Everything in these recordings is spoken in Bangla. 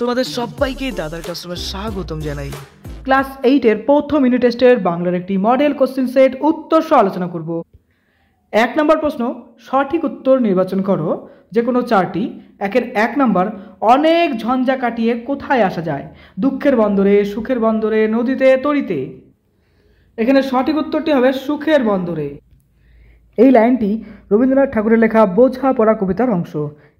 তোমাদের সবাইকে দাদার ক্লাসরুমে স্বাগতম জানাই। ক্লাস 8-এর প্রথম ইউনিট টেস্টের বাংলার একটি মডেল কোশ্চেন সেট উত্তর সহ আলোচনা করব। 1 নম্বর প্রশ্ন, সঠিক উত্তর নির্বাচন করো। যে কোনো চারটি। 1 নম্বর, অনেক ঝঞ্ঝা কাটিয়ে কোথায় আসা যায়? দুঃখের বন্দরে, সুখের বন্দরে, নদীতে, তরিতে। এখানে সঠিক উত্তরটি হবে সুখের বন্দরে। এই লাইনটি রবীন্দ্রনাথ ঠাকুরের লেখা বোঝাপড়া কবিতার অংশ।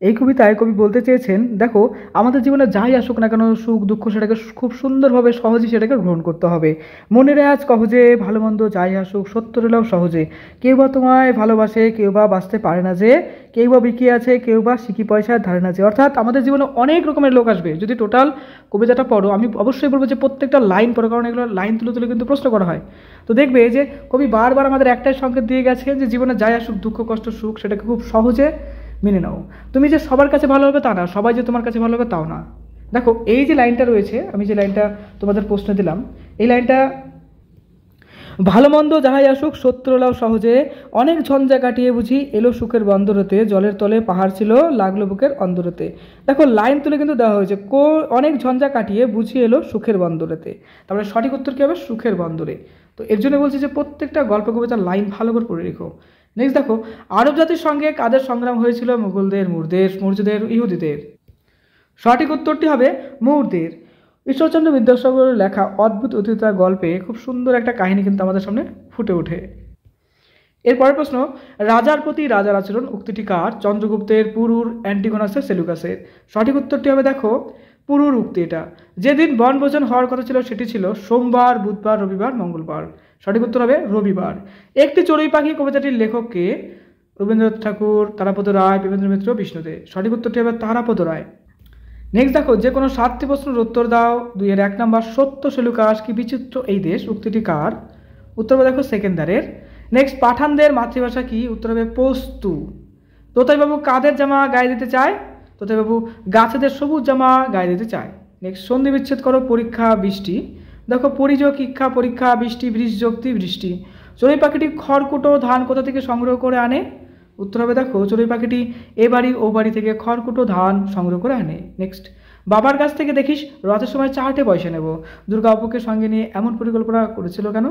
এই কবিতায় কবি বলতে চেয়েছেন, দেখো আমাদের জীবনে যাই আসুক না কেন, সুখ দুঃখ সেটাকে খুব সুন্দরভাবে সহজেই সেটাকে গ্রহণ করতে হবে। মনে রেয়াজ কহজে, ভালো মন্দ যাই আসুক সত্য রেলাও সহজে। কেউ বা তোমায় ভালোবাসে, কেউ বা বাঁচতে পারে না যে, কেউ বা বিকিয়ে আছে, কেউ বা সিকি পয়সার ধারে না যে। অর্থাৎ আমাদের জীবনে অনেক রকমের লোক আসবে। যদি টোটাল কবিতাটা পড়ো, আমি অবশ্যই বলবো যে প্রত্যেকটা লাইন পড়ো, কারণ এগুলো লাইন তুলে তুলে কিন্তু প্রশ্ন করা হয়। তো দেখবে যে কবি বারবার আমাদের একটাই সংকেত দিয়ে গেছেন যে জীবনে যাই আসুক দুঃখ কষ্ট সুখ সেটাকে খুব সহজে মেনে নাও। তুমি যে সবার কাছে ভালো হবে তা না, সবাই যে তোমার কাছে ভালো হবে তাও না। দেখো এই যে লাইনটা রয়েছে, আমি যে লাইনটা তোমাদের প্রশ্ন দিলাম, এই লাইনটা ভালো মন্দ যাহাই আসুক সত্য লাও সহজে, অনেক ঝঞ্ঝা কাটিয়ে বুঝি এলো সুখের বন্দরতে, জলের তলে পাহাড় ছিল লাগলো বুকের অন্দরতে। দেখো লাইন তুলে কিন্তু দেওয়া হয়েছে, অনেক ঝঞ্ঝা কাটিয়ে বুঝি এলো সুখের বন্দরেতে। তারপরে সঠিক উত্তর কী হবে? সুখের বন্দরে। তো এর জন্য বলছি যে প্রত্যেকটা গল্প কবিতার লাইন ভালো করে পড়ে রেখো। নেক্সট দেখো, আরব জাতির সঙ্গে কাদের সংগ্রাম হয়েছিল? মুঘলদের, মৌর্যদের, ইহুদিদের। সঠিক উত্তরটি হবে মৌর্যদের। ঈশ্বরচন্দ্র বিদ্যাসাগরের লেখা অদ্ভুত অতিথিতা গল্পে খুব সুন্দর একটা কাহিনী কিন্তু আমাদের সামনে ফুটে ওঠে। এরপরের প্রশ্ন, রাজার প্রতি রাজার আচরণ উক্তিটি কার? চন্দ্রগুপ্তের, পুরুর, অ্যান্টিগোনাসের, সেলুকাসের। সঠিক উত্তরটি হবে দেখো পুরুর উক্তি। এটা যেদিন বনভোজন হওয়ার কথা ছিল সেটি ছিল সোমবার, বুধবার, রবিবার, মঙ্গলবার। সঠিক উত্তর হবে রবিবার। একটি চড়ুই পাখি কবিতাটির লেখককে? রবীন্দ্রনাথ ঠাকুর, তারাপদ রায়, প্রেমেন্দ্র মিত্র, বিষ্ণুদে। সঠিক উত্তরটি হবে তারাপদ রায়। নেক্সট দেখো, যে কোনো 7টি প্রশ্নের উত্তর দাও। 2-এর 1 নম্বর, সত্য সেলুকাস কি বিচিত্র এই দেশ উক্তিটি কার? উত্তর হবে দেখো সেকেন্দারের। নেক্সট, পাঠানদের মাতৃভাষা কি? উত্তর হবে পস্তু। তোতাইবাবু কাদের জামা গায়ে দিতে চায়? তোতাইবাবু গাছেদের সবুজ জামা গায়ে দিতে চায়। নেক্সট, সন্ধি বিচ্ছেদ করো পরীক্ষা বৃষ্টি। দেখো পরিযোগ ইক্ষা পরীক্ষা বৃষ্টি বৃষযোক্তি বৃষ্টি। চড়ুই পাখিটি খড়কুটো ধান কোথা থেকে সংগ্রহ করে আনে? উত্তর হবে দেখো চড়ুই পাখিটি এ বাড়ি ও বাড়ি থেকে খড়কুটো ধান সংগ্রহ করে আনে। নেক্সট, বাবার কাছ থেকে দেখিস রথের সময় 4টে পয়সা নেব, দুর্গা অপুকে সঙ্গে নিয়ে এমন পরিকল্পনা করেছিল কেন?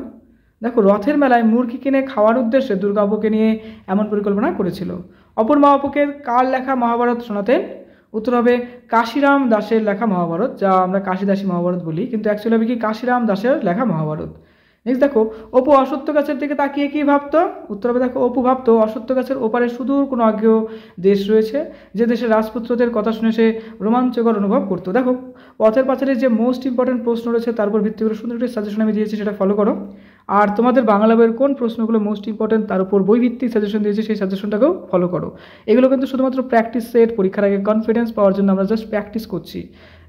দেখো রথের মেলায় মুরগি কিনে খাওয়ার উদ্দেশ্যে দুর্গা অপুকে নিয়ে এমন পরিকল্পনা করেছিল। অপর মা অপুকে কার লেখা মহাভারত শোনাতেন? উত্তর হবে কাশিরাম দাসের লেখা মহাভারত, যা আমরা কাশিদাসী মহাভারত বলি, কিন্তু অ্যাকচুয়ালি হবে কি কাশিরাম দাসের লেখা মহাভারত। নেক্সট দেখো, অপু অসত্য গাছের দিকে তাকিয়ে কি ভাবতো? উত্তর হবে দেখো অপু ভাবতো অসত্য গাছের ওপারে সুদূর কোনো আজ্ঞেয় দেশ রয়েছে, যে দেশের রাজপুত্রদের কথা শুনে সে রোমাঞ্চকর অনুভব করতো। দেখো পথের পাঁচালীর যে মোস্ট ইম্পর্টেন্ট প্রশ্ন রয়েছে তার উপর ভিত্তি করে সুন্দর একটি সাজেশন আমি দিয়েছি, সেটা ফলো করো। আর তোমাদের বাংলা বইয়ের কোন প্রশ্নগুলো মোস্ট ইম্পর্টেন্ট তার উপর বইভিত্তিক সাজেশন দিয়েছি, সেই সাজেশনটাকেও ফলো করো। এগুলো কিন্তু শুধুমাত্র প্র্যাকটিস সেট, পরীক্ষার আগে কনফিডেন্স পাওয়ার জন্য আমরা জাস্ট প্র্যাকটিস করছি।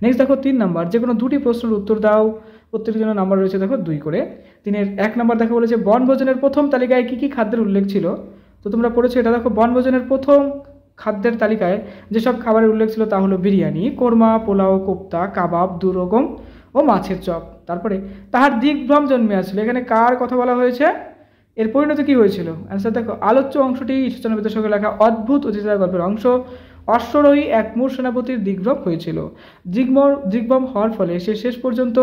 নেক্সট দেখো 3 নাম্বার, যে কোনো 2টি প্রশ্নের উত্তর দাও। প্রত্যেকের জন্য নাম্বার রয়েছে দেখো 2 করে। 3-এর 1 নাম্বার দেখো বলেছে বনভোজনের প্রথম তালিকায় কী কী খাদ্যের উল্লেখ ছিল? তো তোমরা পড়েছো এটা। দেখো বনভোজনের প্রথম খাদ্যের তালিকায় যেসব খাবারের উল্লেখ ছিল তা হলো বিরিয়ানি, কোরমা, পোলাও, কোপ্তা, কাবাব, 2 রকম ও মাছের চপ। তারপরে তাহার দিগ্ভ্রম জন্মিয়াছিল, এখানে কার কথা বলা হয়েছে? এর পরিণতি কী হয়েছিল? অ্যান্সার দেখো আলোচ্য অংশটি ঈশ্বরচন্দ্র বিদ্যাসাগরের লেখা অদ্ভুত অতিথিতা গল্পের অংশ। অশ্বরোহী এক মূর সেনাপতির দিগ্ভ্রম হয়েছিল। দিগ্ভ্রম হওয়ার ফলে সে শেষ পর্যন্ত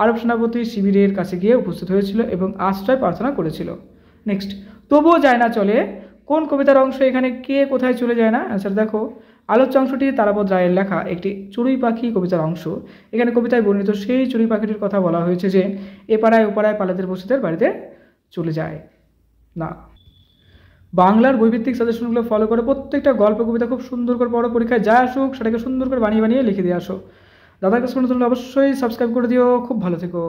আরব সেনাপতির শিবিরের কাছে গিয়ে উপস্থিত হয়েছিল এবং আশ্রয় প্রার্থনা করেছিল। নেক্সট, তবুও যায় না চলে কোন কবিতার অংশ? এখানে কে কোথায় চলে যায় না? অ্যান্সার দেখো আলোচ্য অংশটি তারাপদ রায়ের লেখা একটি চড়ুই পাখি কবিতার অংশ। এখানে কবিতায় বর্ণিত সেই চড়ুই পাখিটির কথা বলা হয়েছে যে এ পাড়ায় ও পাড়ায় পালাদের বসিদের বাড়িতে চলে যায় না। বাংলার বৈভিত্তিক সাজেশনগুলো ফলো করে প্রত্যেকটা গল্প কবিতা খুব সুন্দর করে পড়ো, পরীক্ষায় যা আসুক সেটাকে সুন্দর করে বানিয়ে বানিয়ে লিখে দিয়ে আসো। দাদার কাছে অবশ্যই সাবস্ক্রাইব করে দিও। খুব ভালো থেকো।